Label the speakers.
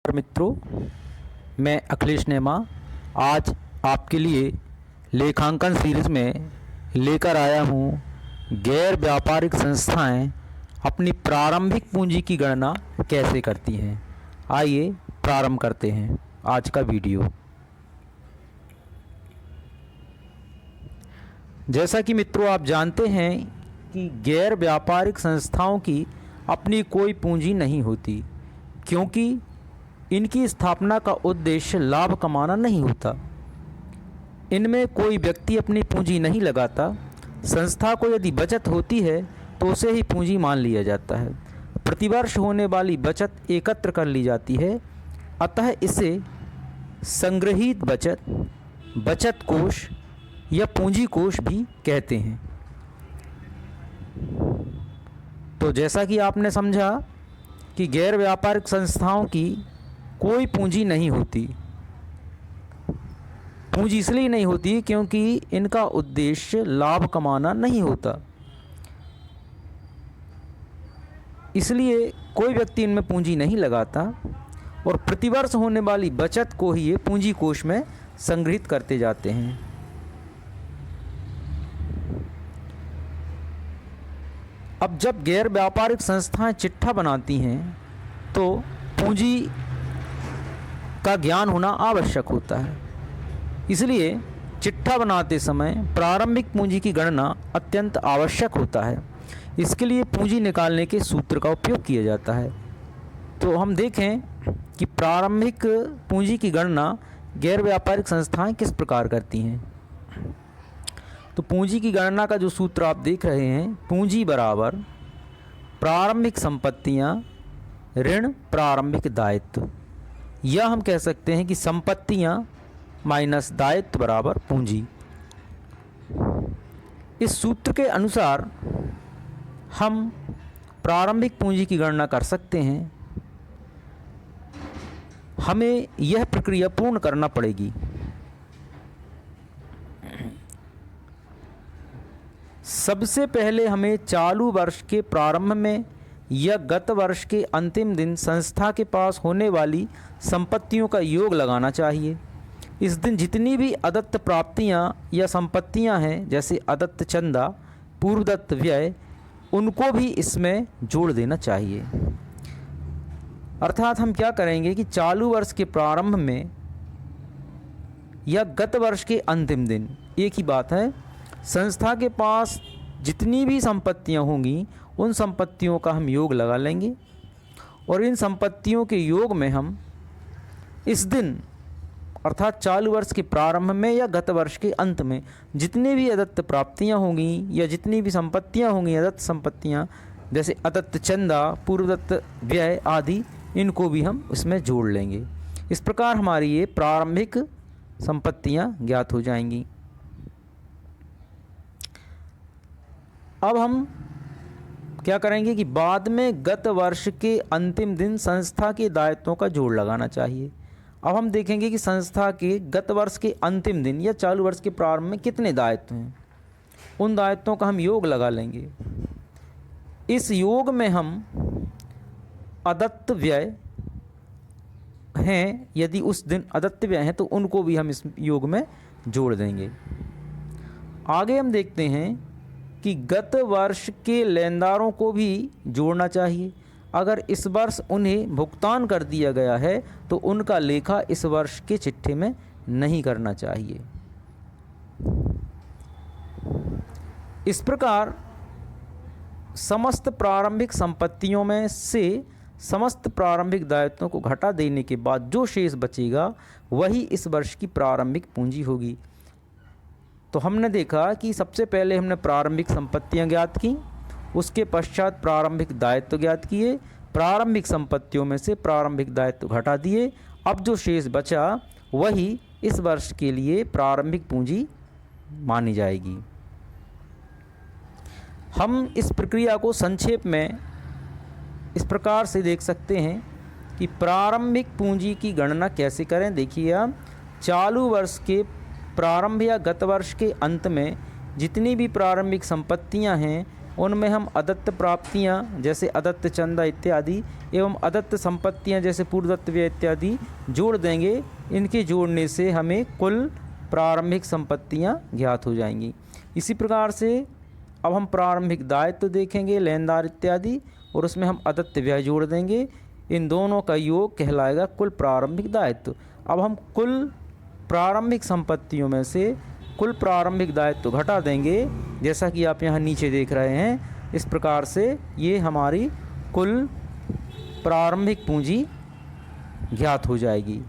Speaker 1: मित्रों, मैं अखिलेश नेमा आज आपके लिए लेखांकन सीरीज़ में लेकर आया हूँ गैर व्यापारिक संस्थाएं अपनी प्रारंभिक पूंजी की गणना कैसे करती हैं। आइए प्रारंभ करते हैं आज का वीडियो। जैसा कि मित्रों आप जानते हैं कि गैर व्यापारिक संस्थाओं की अपनी कोई पूंजी नहीं होती, क्योंकि इनकी स्थापना का उद्देश्य लाभ कमाना नहीं होता। इनमें कोई व्यक्ति अपनी पूंजी नहीं लगाता। संस्था को यदि बचत होती है तो उसे ही पूंजी मान लिया जाता है। प्रतिवर्ष होने वाली बचत एकत्र कर ली जाती है, अतः इसे संग्रहीत बचत, बचत कोष या पूंजी कोष भी कहते हैं। तो जैसा कि आपने समझा कि गैर व्यापारिक संस्थाओं की कोई पूंजी नहीं होती। पूंजी इसलिए नहीं होती क्योंकि इनका उद्देश्य लाभ कमाना नहीं होता, इसलिए कोई व्यक्ति इनमें पूंजी नहीं लगाता और प्रतिवर्ष होने वाली बचत को ही ये पूंजी कोष में संग्रहित करते जाते हैं। अब जब गैर व्यापारिक संस्थाएं चिट्ठा बनाती हैं तो पूंजी का ज्ञान होना आवश्यक होता है, इसलिए चिट्ठा बनाते समय प्रारंभिक पूंजी की गणना अत्यंत आवश्यक होता है। इसके लिए पूंजी निकालने के सूत्र का उपयोग किया जाता है। तो हम देखें कि प्रारंभिक पूंजी की गणना गैर व्यापारिक संस्थाएं किस प्रकार करती हैं। तो पूंजी की गणना का जो सूत्र आप देख रहे हैं, पूंजी बराबर प्रारंभिक संपत्तियां ऋण प्रारंभिक दायित्व, या हम कह सकते हैं कि संपत्तियां माइनस दायित्व बराबर पूंजी। इस सूत्र के अनुसार हम प्रारंभिक पूंजी की गणना कर सकते हैं। हमें यह प्रक्रिया पूर्ण करना पड़ेगी। सबसे पहले हमें चालू वर्ष के प्रारंभ में या गत वर्ष के अंतिम दिन संस्था के पास होने वाली संपत्तियों का योग लगाना चाहिए। इस दिन जितनी भी अदत्त प्राप्तियां या संपत्तियां हैं, जैसे अदत्त चंदा, पूर्वदत्त व्यय, उनको भी इसमें जोड़ देना चाहिए। अर्थात हम क्या करेंगे कि चालू वर्ष के प्रारंभ में या गत वर्ष के अंतिम दिन, एक ही बात है, संस्था के पास जितनी भी संपत्तियां होंगी उन संपत्तियों का हम योग लगा लेंगे और इन संपत्तियों के योग में हम इस दिन अर्थात चालू वर्ष के प्रारंभ में या गत वर्ष के अंत में जितनी भी अदत्त प्राप्तियां होंगी या जितनी भी संपत्तियां होंगी, अदत्त संपत्तियां जैसे अदत्त चंदा, पूर्वदत्त व्यय आदि, इनको भी हम इसमें जोड़ लेंगे। इस प्रकार हमारी ये प्रारंभिक संपत्तियां ज्ञात हो जाएंगी। अब हम क्या करेंगे कि बाद में गत वर्ष के अंतिम दिन संस्था के दायित्वों का जोड़ लगाना चाहिए। अब हम देखेंगे कि संस्था के गत वर्ष के अंतिम दिन या चालू वर्ष के प्रारंभ में कितने दायित्व हैं, उन दायित्वों का हम योग लगा लेंगे। इस योग में हम अदत्त व्यय हैं, यदि उस दिन अदत्त व्यय हैं तो उनको भी हम इस योग में जोड़ देंगे। आगे हम देखते हैं कि गत वर्ष के लेनदारों को भी जोड़ना चाहिए। अगर इस वर्ष उन्हें भुगतान कर दिया गया है तो उनका लेखा इस वर्ष के चिट्ठे में नहीं करना चाहिए। इस प्रकार समस्त प्रारंभिक संपत्तियों में से समस्त प्रारंभिक दायित्वों को घटा देने के बाद जो शेष बचेगा वही इस वर्ष की प्रारंभिक पूंजी होगी। तो हमने देखा कि सबसे पहले हमने प्रारंभिक संपत्तियां ज्ञात की, उसके पश्चात प्रारंभिक दायित्व ज्ञात किए, प्रारंभिक संपत्तियों में से प्रारंभिक दायित्व घटा दिए, अब जो शेष बचा वही इस वर्ष के लिए प्रारंभिक पूंजी मानी जाएगी। हम इस प्रक्रिया को संक्षेप में इस प्रकार से देख सकते हैं कि प्रारंभिक पूंजी की गणना कैसे करें। देखिए आप, चालू वर्ष के प्रारंभ या गत वर्ष के अंत में जितनी भी प्रारंभिक संपत्तियां हैं उनमें हम अदत्त प्राप्तियाँ जैसे अदत्त चंदा इत्यादि एवं अदत्त संपत्तियाँ जैसे पूर्वदत्त व्यय इत्यादि जोड़ देंगे। इनके जोड़ने से हमें कुल प्रारंभिक संपत्तियाँ ज्ञात हो जाएंगी। इसी प्रकार से अब हम प्रारंभिक दायित्व देखेंगे, लेनदार इत्यादि, और उसमें हम अदत्त व्यय जोड़ देंगे। इन दोनों का योग कहलाएगा कुल प्रारंभिक दायित्व। अब हम कुल प्रारंभिक संपत्तियों में से कुल प्रारंभिक दायित्व घटा देंगे, जैसा कि आप यहाँ नीचे देख रहे हैं। इस प्रकार से ये हमारी कुल प्रारंभिक पूंजी ज्ञात हो जाएगी।